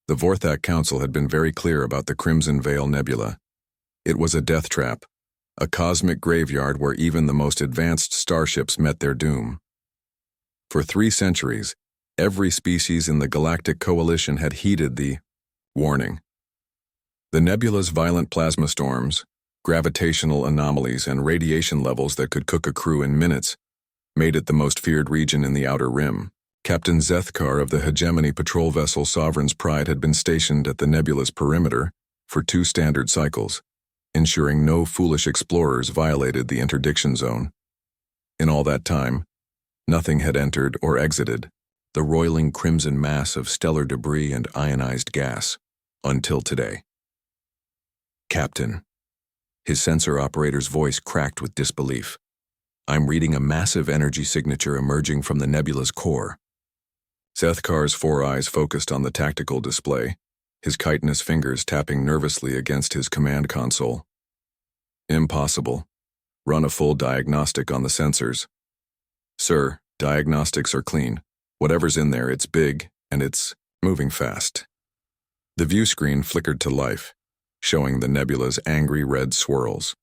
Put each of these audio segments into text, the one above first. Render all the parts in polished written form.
The Vorthak Council had been very clear about the Crimson Veil Nebula. It was a death trap, a cosmic graveyard where even the most advanced starships met their doom. For 3 centuries, every species in the Galactic Coalition had heeded the warning. The nebula's violent plasma storms, gravitational anomalies, and radiation levels that could cook a crew in minutes made it the most feared region in the Outer Rim. Captain Zethkar of the hegemony patrol vessel Sovereign's Pride had been stationed at the nebula's perimeter for 2 standard cycles, ensuring no foolish explorers violated the interdiction zone. In all that time, nothing had entered or exited the roiling crimson mass of stellar debris and ionized gas, until today. Captain. His sensor operator's voice cracked with disbelief. I'm reading a massive energy signature emerging from the nebula's core. Zethkar's 4 eyes focused on the tactical display, his chitinous fingers tapping nervously against his command console. Impossible. Run a full diagnostic on the sensors. Sir, diagnostics are clean. Whatever's in there, it's big, and it's moving fast. The view screen flickered to life, showing the nebula's angry red swirls.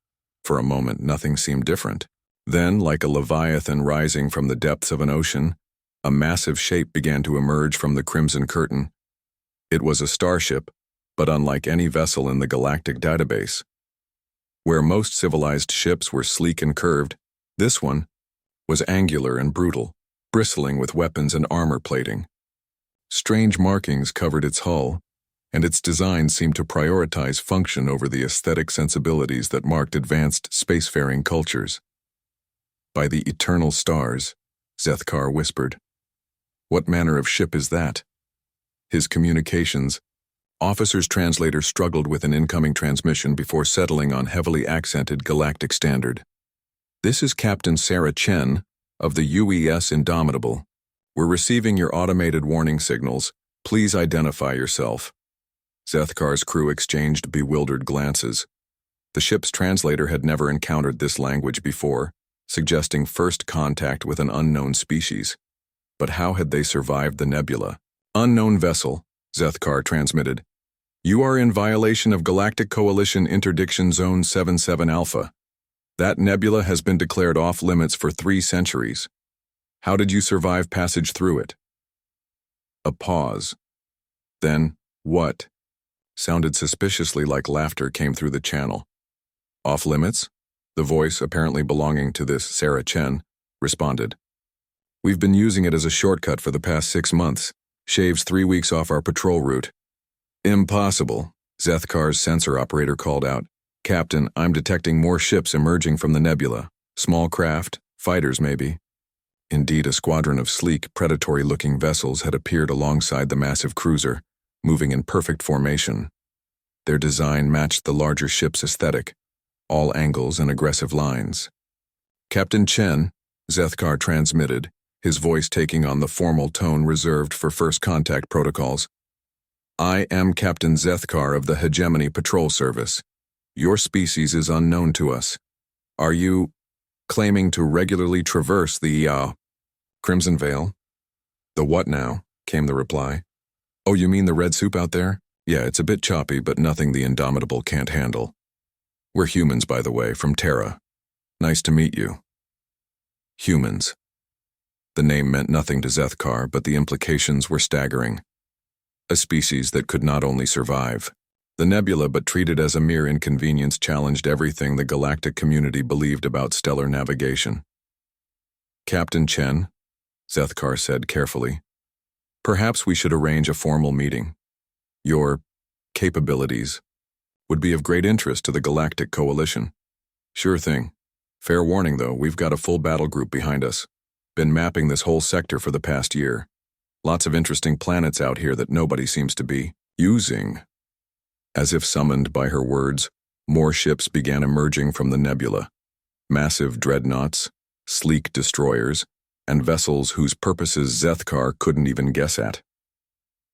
For a moment, nothing seemed different. Then, like a leviathan rising from the depths of an ocean, a massive shape began to emerge from the crimson curtain. It was a starship, but unlike any vessel in the galactic database. Where most civilized ships were sleek and curved, this one was angular and brutal, bristling with weapons and armor plating. Strange markings covered its hull, and its design seemed to prioritize function over the aesthetic sensibilities that marked advanced spacefaring cultures. By the eternal stars, Zethkar whispered. What manner of ship is that? His communications. Officer's translator struggled with an incoming transmission before settling on heavily accented galactic standard. This is Captain Sarah Chen of the UES Indomitable. We're receiving your automated warning signals. Please identify yourself. Zethkar's crew exchanged bewildered glances. The ship's translator had never encountered this language before, suggesting first contact with an unknown species. But how had they survived the nebula? Unknown vessel, Zethkar transmitted. You are in violation of Galactic Coalition Interdiction Zone 77 Alpha. That nebula has been declared off-limits for 3 centuries. How did you survive passage through it? A pause. Then, what? Sounded suspiciously like laughter came through the channel. Off-limits? The voice, apparently belonging to this Sarah Chen, responded. We've been using it as a shortcut for the past 6 months. Shaves 3 weeks off our patrol route. Impossible, Zethkar's sensor operator called out. Captain, I'm detecting more ships emerging from the nebula. Small craft, fighters maybe. Indeed, a squadron of sleek, predatory-looking vessels had appeared alongside the massive cruiser, moving in perfect formation. Their design matched the larger ship's aesthetic, all angles and aggressive lines. Captain Chen, Zethkar transmitted, his voice taking on the formal tone reserved for first contact protocols. I am Captain Zethkar of the Hegemony Patrol Service. Your species is unknown to us. Are you claiming to regularly traverse the, Crimson Veil? The what now? Came the reply. Oh, you mean the red soup out there? Yeah, it's a bit choppy, but nothing the Indomitable can't handle. We're humans, by the way, from Terra. Nice to meet you. Humans. The name meant nothing to Zethkar, but the implications were staggering. A species that could not only survive the nebula but treated as a mere inconvenience challenged everything the galactic community believed about stellar navigation. Captain Chen, Zethkar said carefully, perhaps we should arrange a formal meeting. Your capabilities would be of great interest to the Galactic Coalition. Sure thing. Fair warning, though, we've got a full battle group behind us. Been mapping this whole sector for the past year. Lots of interesting planets out here that nobody seems to be using. As if summoned by her words, more ships began emerging from the nebula. Massive dreadnoughts, sleek destroyers, and vessels whose purposes Zethkar couldn't even guess at.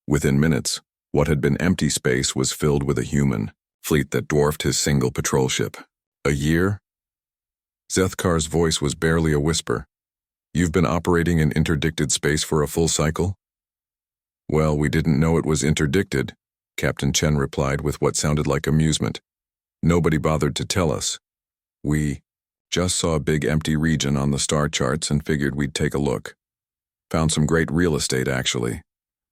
Within minutes, what had been empty space was filled with a human fleet that dwarfed his single patrol ship. A year? Zethkar's voice was barely a whisper. You've been operating in interdicted space for a full cycle? Well, we didn't know it was interdicted, Captain Chen replied with what sounded like amusement. Nobody bothered to tell us. We just saw a big empty region on the star charts and figured we'd take a look. Found some great real estate, actually.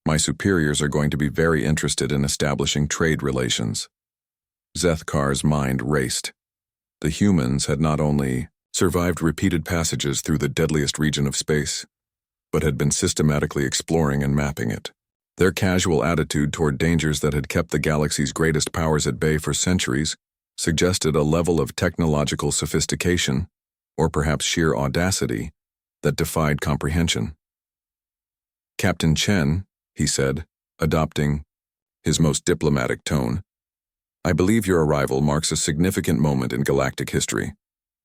My superiors are going to be very interested in establishing trade relations. Zethkar's mind raced. The humans had not only survived repeated passages through the deadliest region of space, but had been systematically exploring and mapping it. Their casual attitude toward dangers that had kept the galaxy's greatest powers at bay for centuries suggested a level of technological sophistication, or perhaps sheer audacity, that defied comprehension. Captain Chen, he said, adopting his most diplomatic tone, I believe your arrival marks a significant moment in galactic history.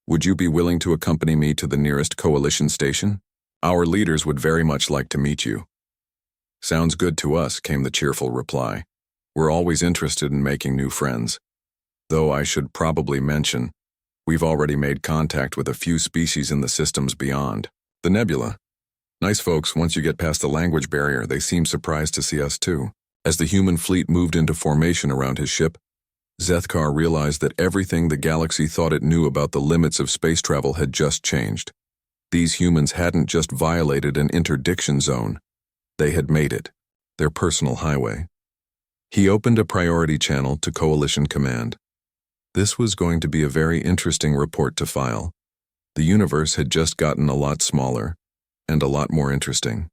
Would you be willing to accompany me to the nearest coalition station? Our leaders would very much like to meet you. Sounds good to us, came the cheerful reply. We're always interested in making new friends. Though I should probably mention, we've already made contact with a few species in the systems beyond. The Nebula. Nice folks, once you get past the language barrier, they seem surprised to see us too. As the human fleet moved into formation around his ship, Zethkar realized that everything the galaxy thought it knew about the limits of space travel had just changed. These humans hadn't just violated an interdiction zone, they had made it their personal highway. He opened a priority channel to Coalition Command. This was going to be a very interesting report to file. The universe had just gotten a lot smaller and a lot more interesting.